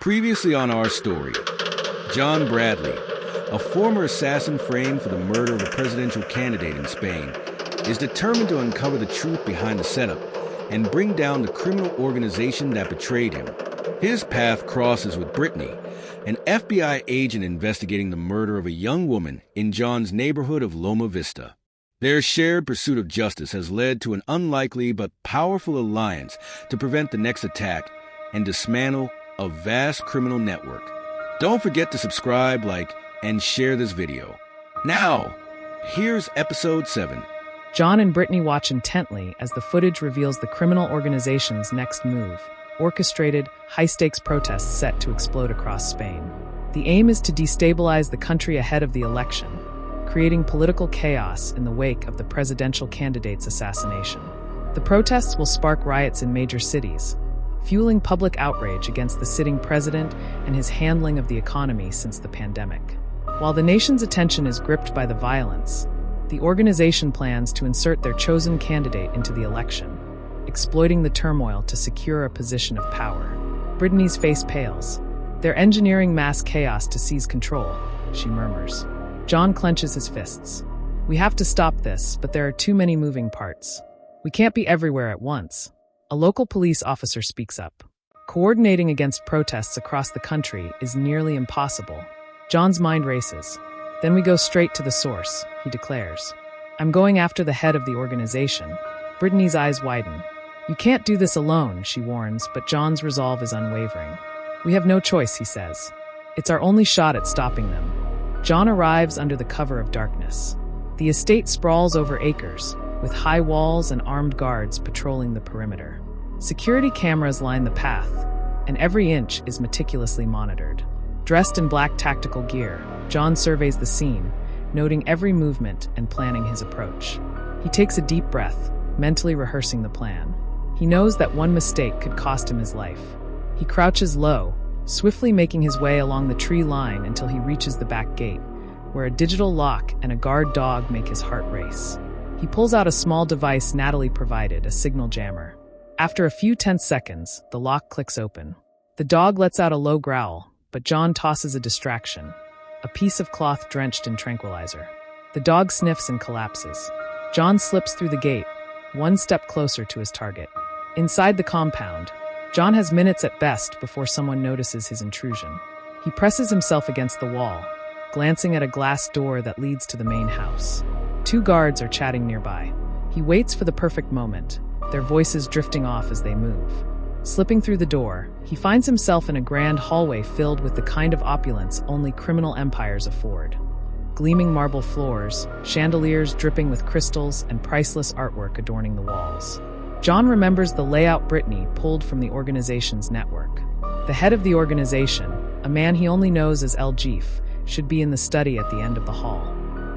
Previously on our story, John Bradley, a former assassin framed for the murder of a presidential candidate in Spain, is determined to uncover the truth behind the setup and bring down the criminal organization that betrayed him. His path crosses with Brittany, an FBI agent investigating the murder of a young woman in John's neighborhood of Loma Vista. Their shared pursuit of justice has led to an unlikely but powerful alliance to prevent the next attack and dismantle a vast criminal network. Don't forget to subscribe, like, and share this video. Now, here's episode 7. John and Brittany watch intently as the footage reveals the criminal organization's next move: orchestrated, high-stakes protests set to explode across Spain. The aim is to destabilize the country ahead of the election, creating political chaos in the wake of the presidential candidate's assassination. The protests will spark riots in major cities, fueling public outrage against the sitting president and his handling of the economy since the pandemic. While the nation's attention is gripped by the violence, the organization plans to insert their chosen candidate into the election, exploiting the turmoil to secure a position of power. Brittany's face pales. "They're engineering mass chaos to seize control," she murmurs. John clenches his fists. "We have to stop this, but there are too many moving parts. We can't be everywhere at once." A local police officer speaks up. "Coordinating against protests across the country is nearly impossible." John's mind races. "Then we go straight to the source," he declares. "I'm going after the head of the organization." Brittany's eyes widen. "You can't do this alone," she warns, but John's resolve is unwavering. "We have no choice," he says. "It's our only shot at stopping them." John arrives under the cover of darkness. The estate sprawls over acres, with high walls and armed guards patrolling the perimeter. Security cameras line the path, and every inch is meticulously monitored. Dressed in black tactical gear, John surveys the scene, noting every movement and planning his approach. He takes a deep breath, mentally rehearsing the plan. He knows that one mistake could cost him his life. He crouches low, swiftly making his way along the tree line until he reaches the back gate, where a digital lock and a guard dog make his heart race. He pulls out a small device Natalie provided, a signal jammer. After a few tense seconds, the lock clicks open. The dog lets out a low growl, but John tosses a distraction: a piece of cloth drenched in tranquilizer. The dog sniffs and collapses. John slips through the gate, one step closer to his target. Inside the compound, John has minutes at best before someone notices his intrusion. He presses himself against the wall, glancing at a glass door that leads to the main house. 2 guards are chatting nearby. He waits for the perfect moment, their voices drifting off as they move. Slipping through the door, he finds himself in a grand hallway filled with the kind of opulence only criminal empires afford. Gleaming marble floors, chandeliers dripping with crystals, and priceless artwork adorning the walls. John remembers the layout Brittany pulled from the organization's network. The head of the organization, a man he only knows as El Jeef, should be in the study at the end of the hall.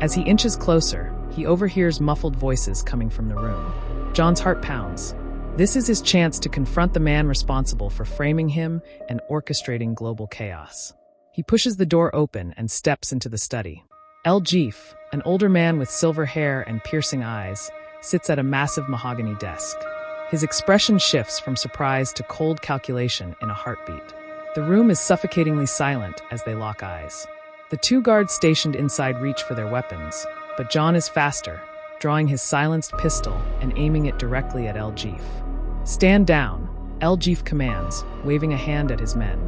As he inches closer, he overhears muffled voices coming from the room. John's heart pounds. This is his chance to confront the man responsible for framing him and orchestrating global chaos. He pushes the door open and steps into the study. El Jeef, an older man with silver hair and piercing eyes, sits at a massive mahogany desk. His expression shifts from surprise to cold calculation in a heartbeat. The room is suffocatingly silent as they lock eyes. The 2 guards stationed inside reach for their weapons, but John is faster, drawing his silenced pistol and aiming it directly at El Jeef. "Stand down," El Jeef commands, waving a hand at his men.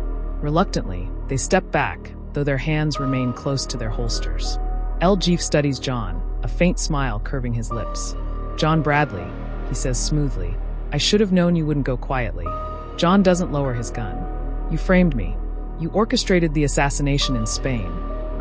Reluctantly, they step back, though their hands remain close to their holsters. El Jeef studies John, a faint smile curving his lips. "John Bradley," he says smoothly, "I should have known you wouldn't go quietly." John doesn't lower his gun. "You framed me. You orchestrated the assassination in Spain,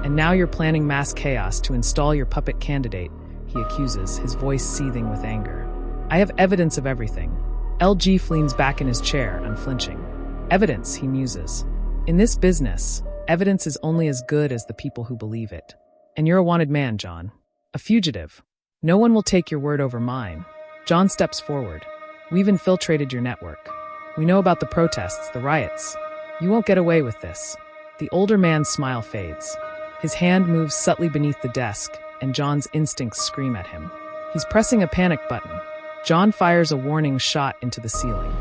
and now you're planning mass chaos to install your puppet candidate," he accuses, his voice seething with anger. "I have evidence of everything." El Jeef leans back in his chair, unflinching. "Evidence," he muses. "In this business, evidence is only as good as the people who believe it. And you're a wanted man, John. A fugitive. No one will take your word over mine." John steps forward. "We've infiltrated your network. We know about the protests, the riots. You won't get away with this." The older man's smile fades. His hand moves subtly beneath the desk, and John's instincts scream at him. He's pressing a panic button. John fires a warning shot into the ceiling.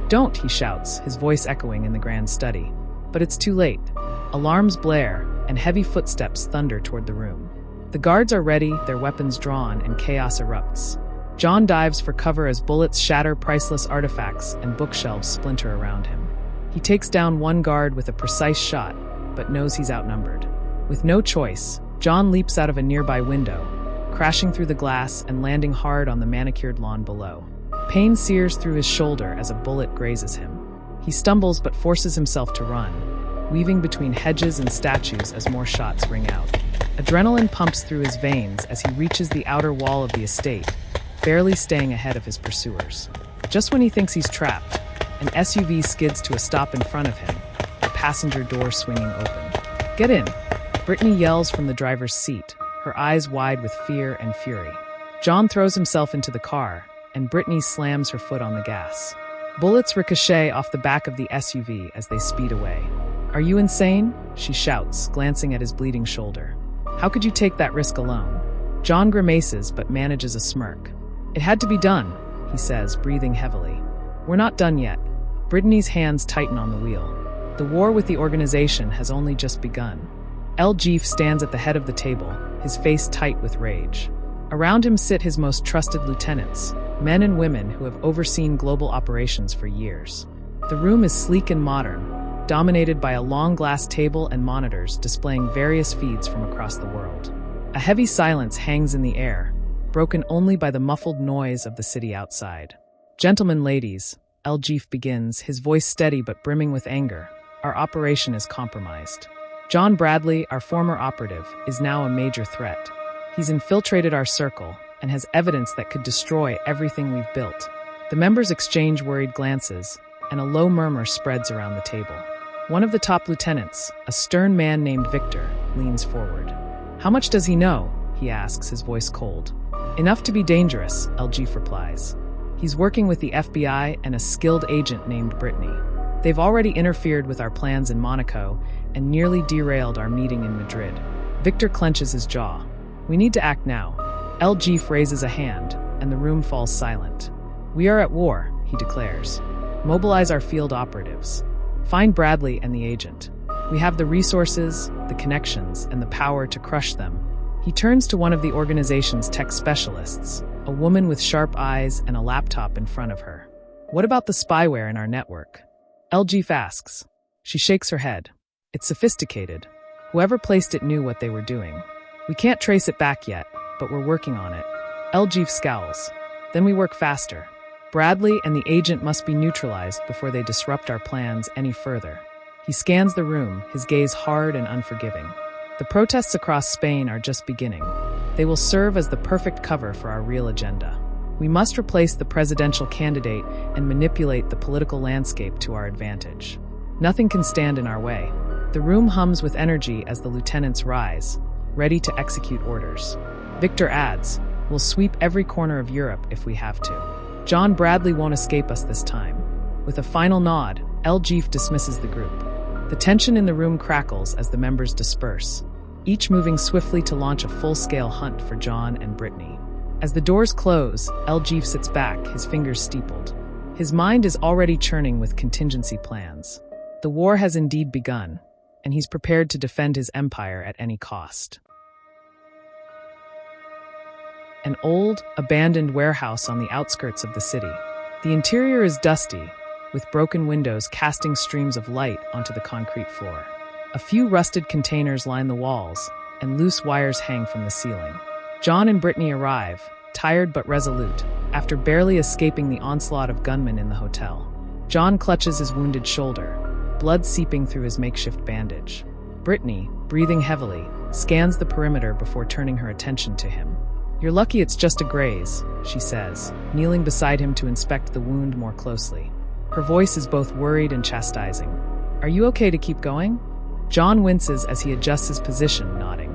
"Don't," he shouts, his voice echoing in the grand study. But it's too late. Alarms blare, and heavy footsteps thunder toward the room. The guards are ready, their weapons drawn, and chaos erupts. John dives for cover as bullets shatter priceless artifacts and bookshelves splinter around him. He takes down one guard with a precise shot, but knows he's outnumbered. With no choice, John leaps out of a nearby window, crashing through the glass and landing hard on the manicured lawn below. Pain sears through his shoulder as a bullet grazes him. He stumbles but forces himself to run, weaving between hedges and statues as more shots ring out. Adrenaline pumps through his veins as he reaches the outer wall of the estate, barely staying ahead of his pursuers. Just when he thinks he's trapped, an SUV skids to a stop in front of him, the passenger door swinging open. "Get in!" Brittany yells from the driver's seat, her eyes wide with fear and fury. John throws himself into the car, and Brittany slams her foot on the gas. Bullets ricochet off the back of the SUV as they speed away. "Are you insane?" she shouts, glancing at his bleeding shoulder. "How could you take that risk alone?" John grimaces but manages a smirk. "It had to be done," he says, breathing heavily. "We're not done yet." Brittany's hands tighten on the wheel. The war with the organization has only just begun. El Jeef stands at the head of the table, his face tight with rage. Around him sit his most trusted lieutenants, men and women who have overseen global operations for years. The room is sleek and modern, dominated by a long glass table and monitors displaying various feeds from across the world. A heavy silence hangs in the air, broken only by the muffled noise of the city outside. "Gentlemen, ladies," El Jeef begins, his voice steady but brimming with anger. "Our operation is compromised. John Bradley, our former operative, is now a major threat. He's infiltrated our circle and has evidence that could destroy everything we've built." The members exchange worried glances, and a low murmur spreads around the table. One of the top lieutenants, a stern man named Victor, leans forward. "How much does he know?" he asks, his voice cold. "Enough to be dangerous," El Jeef replies. "He's working with the FBI and a skilled agent named Brittany. They've already interfered with our plans in Monaco and nearly derailed our meeting in Madrid." Victor clenches his jaw. "We need to act now." El Jeef raises a hand, and the room falls silent. "We are at war," he declares. "Mobilize our field operatives. Find Bradley and the agent. We have the resources, the connections, and the power to crush them." He turns to one of the organization's tech specialists, a woman with sharp eyes and a laptop in front of her. "What about the spyware in our network?" El Jeef asks. She shakes her head. "It's sophisticated. Whoever placed it knew what they were doing. We can't trace it back yet, but we're working on it." El Jeef scowls. "Then we work faster. Bradley and the agent must be neutralized before they disrupt our plans any further." He scans the room, his gaze hard and unforgiving. The protests across Spain are just beginning. They will serve as the perfect cover for our real agenda. We must replace the presidential candidate and manipulate the political landscape to our advantage. Nothing can stand in our way. The room hums with energy as the lieutenants rise, ready to execute orders. Victor adds, "We'll sweep every corner of Europe if we have to. John Bradley won't escape us this time." With a final nod, El Jeef dismisses the group. The tension in the room crackles as the members disperse, each moving swiftly to launch a full-scale hunt for John and Brittany. As the doors close, El Jeef sits back, his fingers steepled. His mind is already churning with contingency plans. The war has indeed begun, and he's prepared to defend his empire at any cost. An old, abandoned warehouse on the outskirts of the city. The interior is dusty, with broken windows casting streams of light onto the concrete floor. A few rusted containers line the walls, and loose wires hang from the ceiling. John and Brittany arrive, tired but resolute, after barely escaping the onslaught of gunmen in the hotel. John clutches his wounded shoulder, blood seeping through his makeshift bandage. Brittany, breathing heavily, scans the perimeter before turning her attention to him. "You're lucky it's just a graze," she says, kneeling beside him to inspect the wound more closely. Her voice is both worried and chastising. "Are you okay to keep going?" John winces as he adjusts his position, nodding.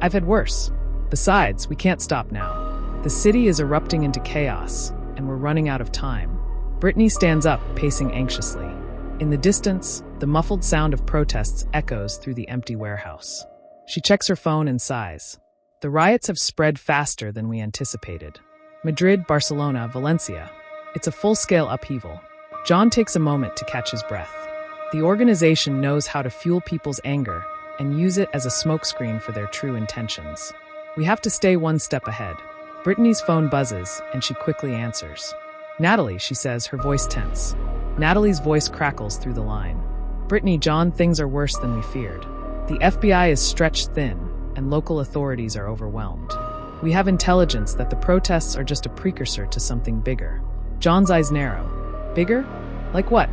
"I've had worse. Besides, we can't stop now. The city is erupting into chaos, and we're running out of time." Brittany stands up, pacing anxiously. In the distance, the muffled sound of protests echoes through the empty warehouse. She checks her phone and sighs. The riots have spread faster than we anticipated. Madrid, Barcelona, Valencia. It's a full-scale upheaval. John takes a moment to catch his breath. The organization knows how to fuel people's anger and use it as a smokescreen for their true intentions. We have to stay one step ahead. Brittany's phone buzzes, and she quickly answers. Natalie, she says, her voice tense. Natalie's voice crackles through the line. Brittany, John, things are worse than we feared. The FBI is stretched thin, and local authorities are overwhelmed. We have intelligence that the protests are just a precursor to something bigger. John's eyes narrow. Bigger? Like what?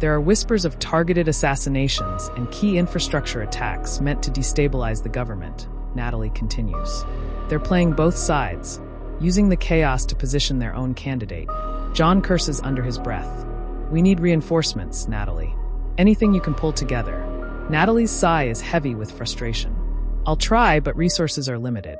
There are whispers of targeted assassinations and key infrastructure attacks meant to destabilize the government, Natalie continues. They're playing both sides, using the chaos to position their own candidate. John curses under his breath. We need reinforcements, Natalie. Anything you can pull together. Natalie's sigh is heavy with frustration. I'll try, but resources are limited.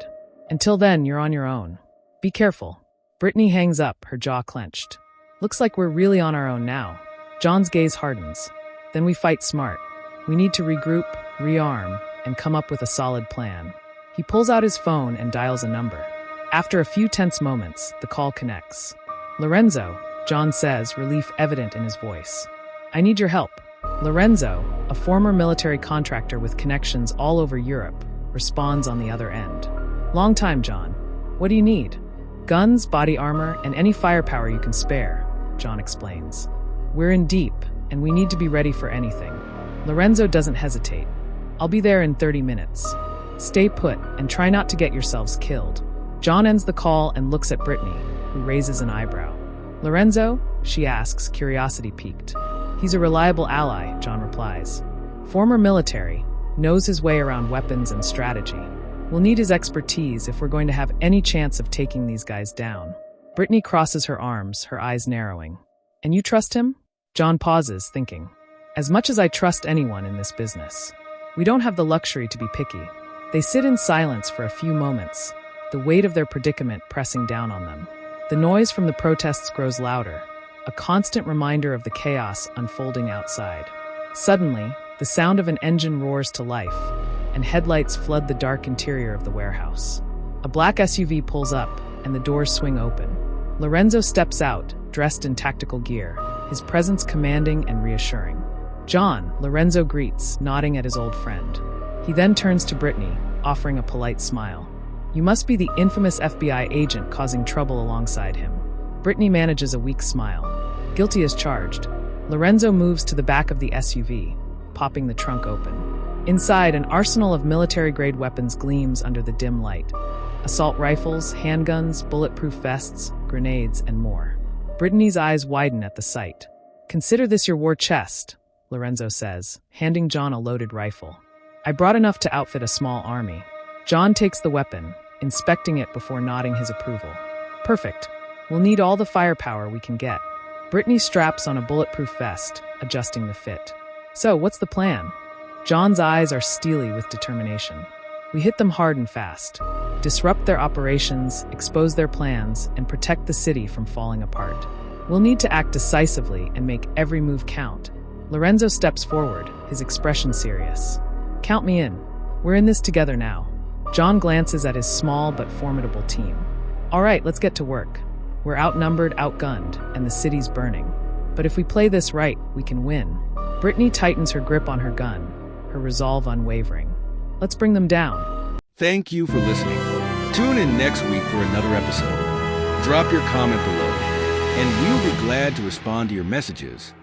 Until then, you're on your own. Be careful. Brittany hangs up, her jaw clenched. Looks like we're really on our own now. John's gaze hardens. Then we fight smart. We need to regroup, rearm, and come up with a solid plan. He pulls out his phone and dials a number. After a few tense moments, the call connects. Lorenzo, John says, relief evident in his voice. I need your help. Lorenzo, a former military contractor with connections all over Europe, responds on the other end. Long time, John. What do you need? Guns, body armor, and any firepower you can spare, John explains. We're in deep, and we need to be ready for anything. Lorenzo doesn't hesitate. I'll be there in 30 minutes. Stay put and try not to get yourselves killed. John ends the call and looks at Brittany, who raises an eyebrow. Lorenzo? She asks, curiosity piqued. He's a reliable ally, John replies. Former military, knows his way around weapons and strategy. We'll need his expertise if we're going to have any chance of taking these guys down. Brittany crosses her arms, her eyes narrowing. And you trust him? John pauses, thinking. As much as I trust anyone in this business. We don't have the luxury to be picky. They sit in silence for a few moments, the weight of their predicament pressing down on them. The noise from the protests grows louder, a constant reminder of the chaos unfolding outside. Suddenly, the sound of an engine roars to life, and headlights flood the dark interior of the warehouse. A black SUV pulls up, and the doors swing open. Lorenzo steps out, dressed in tactical gear, his presence commanding and reassuring. John, Lorenzo greets, nodding at his old friend. He then turns to Brittany, offering a polite smile. You must be the infamous FBI agent causing trouble alongside him. Brittany manages a weak smile. Guilty as charged. Lorenzo moves to the back of the SUV, popping the trunk open. Inside, an arsenal of military-grade weapons gleams under the dim light. Assault rifles, handguns, bulletproof vests, grenades, and more. Brittany's eyes widen at the sight. Consider this your war chest, Lorenzo says, handing John a loaded rifle. I brought enough to outfit a small army. John takes the weapon, inspecting it before nodding his approval. Perfect. We'll need all the firepower we can get. Brittany straps on a bulletproof vest, adjusting the fit. So, what's the plan? John's eyes are steely with determination. We hit them hard and fast. Disrupt their operations, expose their plans, and protect the city from falling apart. We'll need to act decisively and make every move count. Lorenzo steps forward, his expression serious. Count me in. We're in this together now. John glances at his small but formidable team. All right, let's get to work. We're outnumbered, outgunned, and the city's burning. But if we play this right, we can win. Brittany tightens her grip on her gun, her resolve unwavering. Let's bring them down. Thank you for listening. Tune in next week for another episode. Drop your comment below, and we'll be glad to respond to your messages.